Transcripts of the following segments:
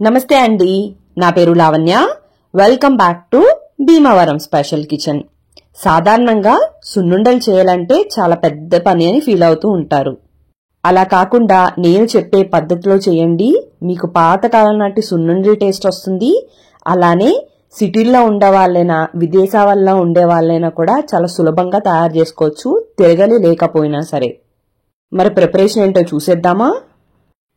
నమస్తే అండి, నా పేరు Lavanya. Welcome back to Bhimavaram special kitchen. సాధారణంగా సున్నుండలు చేయాలంటే చాలా పెద్ద పని అని ఫీల్ అవుతూ ఉంటారు. అలా కాకుండా నేను చెప్పే పద్ధతిలో చేయండి, మీకు పాతకాలం నాటి సున్నుండల టేస్ట్ వస్తుంది. అలానే సిటీల్లో ఉండే వాళ్ళైనా విదేశాల్లో ఉండే వాళ్ళైనా కూడా చాలా సులభంగా తయారు చేసుకోవచ్చు, తిరగలి లేకపోయినా సరే. మరి ప్రిపరేషన్ ఏంటో చూసేద్దామా?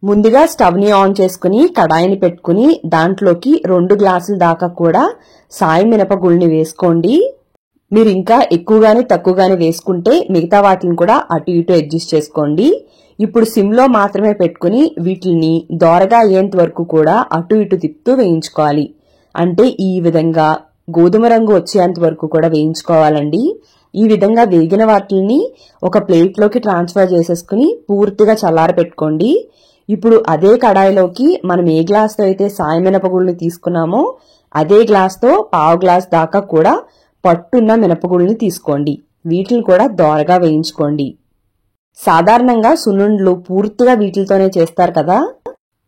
ముందుగా స్టవ్ ని ఆన్ చేసుకుని కడాయిని పెట్టుకుని దాంట్లోకి 2 గ్లాసుల దాకా కూడా సాయి మినపగుళ్ళని వేసుకోండి. మీరు ఇంకా ఎక్కువగాని తక్కువగాని వేసుకుంటే మిగతా వాటిని కూడా అటు ఇటు అడ్జస్ట్ చేసుకోండి. ఇప్పుడు సిమ్ లో మాత్రమే పెట్టుకుని వీటిని దోరగా అయ్యేంత వరకు కూడా అటు ఇటు తిప్పుతూ వేయించుకోవాలి. అంటే ఈ విధంగా గోధుమ రంగు వచ్చేంత వరకు కూడా వేయించుకోవాలండి. ఈ విధంగా వేగిన వాటిని ఒక ప్లేట్ లోకి ట్రాన్స్ఫర్ చేసేసుకుని పూర్తిగా చల్లార పెట్టుకోండి. ఇప్పుడు అదే కడాయిలోకి మనం ఏ గ్లాస్ తో అయితే సాయి మినపగుళ్ళని తీసుకున్నామో అదే గ్లాస్ తో 1/2 గ్లాస్ దాకా కూడా పట్టున్న మినపగుళ్ళని తీసుకోండి. వీటిని కూడా దోరగా వేయించుకోండి. సాధారణంగా సున్నుండలు పూర్తిగా వీటితోనే చేస్తారు కదా.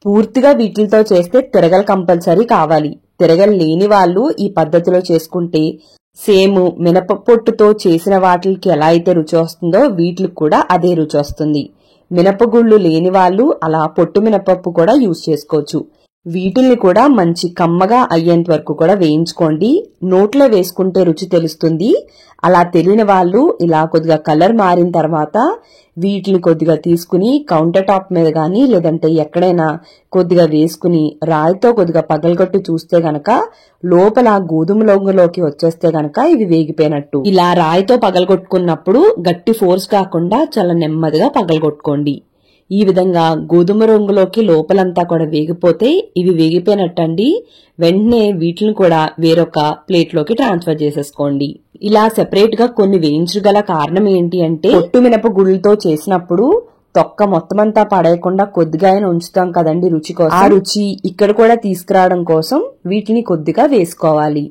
పూర్తిగా వీటితో చేస్తే తిరగలు కంపల్సరీ కావాలి. తిరగలు లేని వాళ్ళు ఈ పద్ధతిలో చేసుకుంటే సేమ్ మినప పొట్టుతో చేసిన వాటికి ఎలా అయితే రుచి వస్తుందో వీటికి కూడా అదే రుచి వస్తుంది. మినపగుళ్ళు లేని వాళ్ళు అలా పొట్టు మినపప్పు కూడా యూజ్ చేసుకోవచ్చు. వీటిల్ని కూడా మంచి కమ్మగా అయ్యేంత వరకు కూడా వేయించుకోండి. నోట్లో వేసుకుంటే రుచి తెలుస్తుంది. అలా తెలియని వాళ్ళు ఇలా కొద్దిగా కలర్ మారిన తర్వాత వీటిని కొద్దిగా తీసుకుని కౌంటర్ టాప్ మీద గానీ లేదంటే ఎక్కడైనా కొద్దిగా వేసుకుని రాయితో కొద్దిగా పగలగొట్టి చూస్తే గనక లోపల గోధుమ రంగులోకి వచ్చేస్తే గనక ఇవి వేగిపోయినట్టు. ఇలా రాయితో పగలగొట్టుకున్నప్పుడు గట్టి ఫోర్స్ కాకుండా చాలా నెమ్మదిగా పగలగొట్టుకోండి. ఈ విధంగా గోధుమ రంగులోకి లోపలంతా కూడా వేగిపోతే ఇవి వేగిపోయినట్టండి. వెంటనే వీటిని కూడా వేరొక ప్లేట్ లోకి ట్రాన్స్ఫర్ చేసేసుకోండి. ఇలా సెపరేట్ గా కొన్ని వేయించగల కారణం ఏంటి అంటే పొట్టు మినప గుళ్ళతో చేసినప్పుడు తొక్క మొత్తం అంతా పడేయకుండా కొద్దిగా ఉంచుతాం కదండి రుచి కోసం. ఆ రుచి ఇక్కడ కూడా తీసుకురావడం కోసం వీటిని కొద్దిగా వేసుకోవాలి.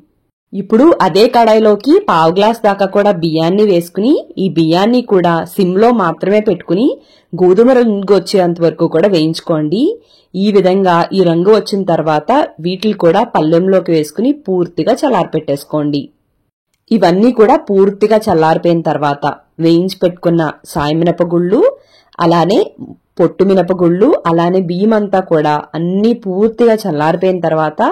ఇప్పుడు అదే కడాయిలోకి 1/2 గ్లాస్ దాకా కూడా బియ్యాన్ని వేసుకుని ఈ బియ్యాన్ని కూడా సిమ్ లో మాత్రమే పెట్టుకుని గోధుమ రంగు వచ్చేంత వరకు కూడా వేయించుకోండి. ఈ విధంగా ఈ రంగు వచ్చిన తర్వాత వీటిని కూడా పళ్ళెంలోకి వేసుకుని పూర్తిగా చల్లారపెట్టేసుకోండి. ఇవన్నీ కూడా పూర్తిగా చల్లారిపోయిన తర్వాత వేయించి పెట్టుకున్న సాయి మినపగుళ్ళు, అలానే పొట్టు మినపగుళ్ళు, అలానే బియ్యం అంతా కూడా అన్ని పూర్తిగా చల్లారిపోయిన తర్వాత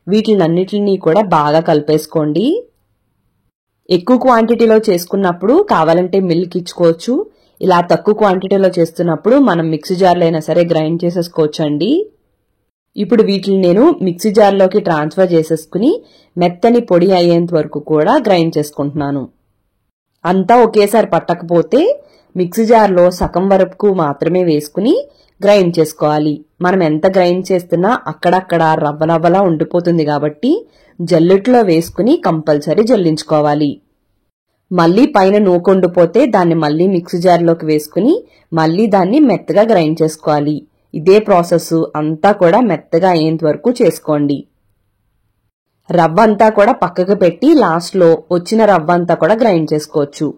వీటినన్నిటిని కూడా బాగా కలిపేసుకోండి. ఎక్కువ క్వాంటిటీలో చేసుకున్నప్పుడు కావాలంటే మిల్క్ ఇచ్చుకోవచ్చు. ఇలా తక్కువ క్వాంటిటీలో చేస్తున్నప్పుడు మనం మిక్సీ జార్లో అయినా సరే గ్రైండ్ చేసేసుకోవచ్చు అండి. ఇప్పుడు వీటిని నేను మిక్సీ జార్లోకి ట్రాన్స్ఫర్ చేసేసుకుని మెత్తని పొడి అయ్యేంత వరకు కూడా గ్రైండ్ చేసుకుంటున్నాను. అంతా ఒకేసారి పట్టకపోతే మిక్సీ జార్లో సగం వరకు మాత్రమే వేసుకుని గ్రైండ్ చేసుకోవాలి. మనం ఎంత గ్రైండ్ చేస్తున్నా అక్కడక్కడ రవ్వలా ఉండిపోతుంది కాబట్టి జల్లెట్లో వేసుకుని కంపల్సరీ జల్లించుకోవాలి. మళ్లీ పైన నూకొండిపోతే దాన్ని మళ్లీ మిక్సీ జార్లోకి వేసుకుని మళ్లీ దాన్ని మెత్తగా గ్రైండ్ చేసుకోవాలి. ఇదే ప్రాసెస్ అంతా కూడా మెత్తగా అయ్యేంత వరకు చేసుకోండి. రవ్వ అంతా కూడా పక్కకు పెట్టి లాస్ట్ లో వచ్చిన రవ్వ అంతా కూడా గ్రైండ్ చేసుకోవచ్చు.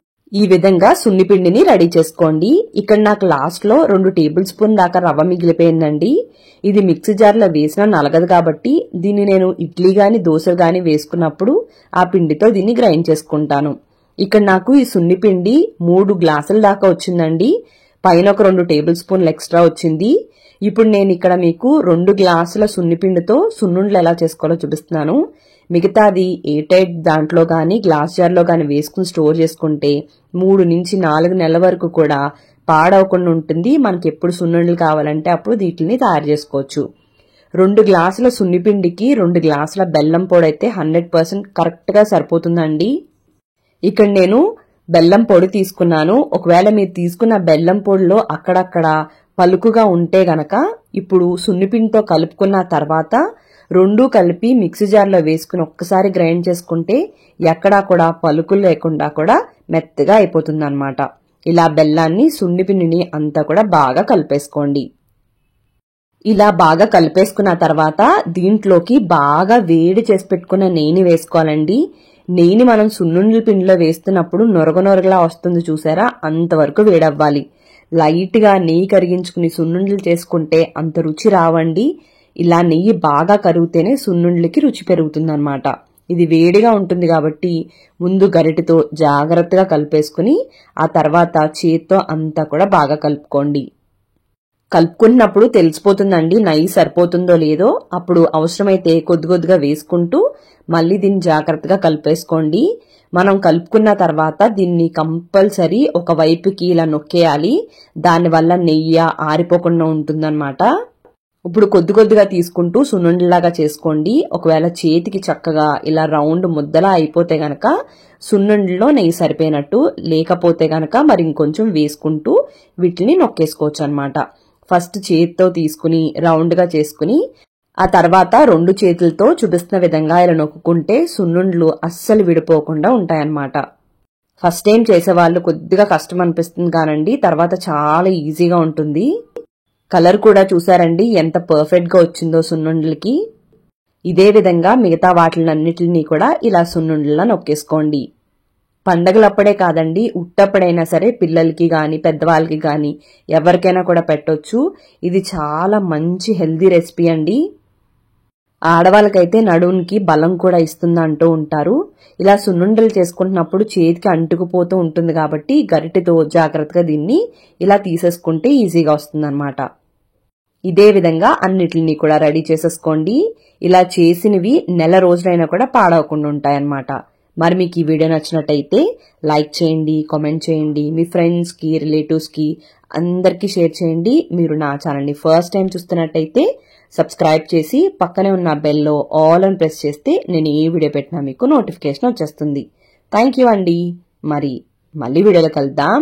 ఈ విధంగా సున్నిపిండిని రెడీ చేసుకోండి. ఇక్కడ నాకు లాస్ట్ లో 2 టేబుల్ స్పూన్ దాకా రవ్వ మిగిలిపోయిందండి. ఇది మిక్సీ జార్లో వేసినా నలగదు కాబట్టి దీన్ని నేను ఇడ్లీ గాని దోశ గాని వేసుకున్నప్పుడు ఆ పిండితో దీన్ని గ్రైండ్ చేసుకుంటాను. ఇక్కడ నాకు ఈ సున్నిపిండి 3 గ్లాసుల దాకా వచ్చిందండి. పైన ఒక 2 టేబుల్ స్పూన్లు ఎక్స్ట్రా వచ్చింది. ఇప్పుడు నేను ఇక్కడ మీకు 2 గ్లాసుల సున్నిపిండితో సున్నుండలు ఎలా చేసుకోవాలో చూపిస్తున్నాను. మిగతాది ఎయిర్టైట్ దాంట్లో గాని గ్లాస్ జార్లో గాని వేసుకుని స్టోర్ చేసుకుంటే 3 నుంచి 4 నెలల వరకు కూడా పాడవకుండా ఉంటుంది. మనకి ఎప్పుడు సున్నుండలు కావాలంటే అప్పుడు వీటిని తయారు చేసుకోవచ్చు. 2 గ్లాసుల సున్నిపిండికి 2 గ్లాసుల బెల్లం పొడి అయితే 100% కరెక్ట్ గా సరిపోతుందండి. ఇక్కడ నేను బెల్లం పొడి తీసుకున్నాను. ఒకవేళ మీరు తీసుకున్న బెల్లం పొడిలో అక్కడక్కడ పలుకుగా ఉంటే గనక ఇప్పుడు సున్నిపిండితో కలుపుకున్న తర్వాత 2 కలిపి మిక్సీ జార్లో వేసుకుని ఒక్కసారి గ్రైండ్ చేసుకుంటే ఎక్కడా కూడా పలుకులు లేకుండా కూడా మెత్తగా అయిపోతుంది అన్నమాట. ఇలా బెల్లాన్ని సున్నిపిండిని అంతా కూడా బాగా కలిపేసుకోండి. ఇలా బాగా కలిపేసుకున్న తర్వాత దీంట్లోకి బాగా వేడి చేసి పెట్టుకున్న నెయ్యిని వేసుకోవాలండి. నెయ్యిని మనం సున్నుండల పిండిలో వేస్తున్నప్పుడు నొరగలా వస్తుంది చూసారా, అంతవరకు వేడవ్వాలి. లైట్ గా నెయ్యి కరిగించుకుని సున్నుండలు చేసుకుంటే అంత రుచి రావండి. ఇలా నెయ్యి బాగా కరిగితేనే సున్నుండ్లకి రుచి పెరుగుతుందన్నమాట. ఇది వేడిగా ఉంటుంది కాబట్టి ముందు గరిటెతో జాగ్రత్తగా కలిపేసుకుని ఆ తర్వాత చేత్తో అంతా కూడా బాగా కలుపుకోండి. కలుపుకున్నప్పుడు తెలిసిపోతుందండి నెయ్యి సరిపోతుందో లేదో. అప్పుడు అవసరమైతే కొద్ది కొద్దిగా వేసుకుంటూ మళ్ళీ దీన్ని జాగ్రత్తగా కలిపేసుకోండి. మనం కలుపుకున్న తర్వాత దీన్ని కంపల్సరీ ఒక వైపుకి ఇలా నొక్కేయాలి. దానివల్ల నెయ్యి ఆరిపోకుండా ఉంటుందన్నమాట. ఇప్పుడు కొద్ది కొద్దిగా తీసుకుంటూ సున్నుండలాగా చేసుకోండి. ఒకవేళ చేతికి చక్కగా ఇలా రౌండ్ ముద్దలా అయిపోతే గనక సున్నుండలో నెయ్యి సరిపోయినట్టు, లేకపోతే గనక మరి ఇంకొంచెం వేసుకుంటూ వీటిని నొక్కేసుకోవచ్చు అనమాట. ఫస్ట్ చేతితో తీసుకుని రౌండ్గా చేసుకుని ఆ తర్వాత 2 చేతులతో చూపిస్తున్న విధంగా ఇలా నొక్కుంటే సున్నుండ్లు అస్సలు విడిపోకుండా ఉంటాయన్నమాట. ఫస్ట్ టైం చేసేవాళ్ళు కొద్దిగా కష్టం అనిపిస్తుంది కానండి, తర్వాత చాలా ఈజీగా ఉంటుంది. కలర్ కూడా చూసారండి ఎంత పర్ఫెక్ట్ గా వచ్చిందో సున్నుండ్లకి. ఇదే విధంగా మిగతా వాటిలన్నిటిని కూడా ఇలా సున్నుండ్లా నొక్కేసుకోండి. పండగలప్పుడే కాదండి, ఉట్టప్పుడైనా సరే పిల్లలకి గాని పెద్దవాళ్ళకి గాని ఎవరికైనా కూడా పెట్టొచ్చు. ఇది చాలా మంచి హెల్దీ రెసిపీ అండి. ఆడవాళ్ళకైతే నడుముకి బలం కూడా ఇస్తుంది అంటూ ఉంటారు. ఇలా సున్నుండలు చేసుకుంటున్నప్పుడు చేతికి అంటుకుపోతూ ఉంటుంది కాబట్టి గరిటెతో జాగ్రత్తగా దీన్ని ఇలా తీసేసుకుంటే ఈజీగా వస్తుందన్నమాట. ఇదే విధంగా అన్నిటిని కూడా రెడీ చేసేసుకోండి. ఇలా చేసినవి నెల రోజులైనా కూడా పాడవకుండా ఉంటాయన్నమాట. మరి మీకు ఈ వీడియో నచ్చినట్టయితే లైక్ చేయండి, కామెంట్ చేయండి, మీ ఫ్రెండ్స్ కి రిలేటివ్స్ కి అందరికీ షేర్ చేయండి. మీరు నా ఛానల్ని ఫస్ట్ టైం చూస్తున్నట్టయితే సబ్స్క్రైబ్ చేసి పక్కనే ఉన్న బెల్లో ఆల్ అని ప్రెస్ చేస్తే నేను ఏ వీడియో పెట్టినా మీకు నోటిఫికేషన్ వచ్చేస్తుంది. థ్యాంక్ యూ అండి. మరి మళ్ళీ వీడియోలో కలుద్దాం.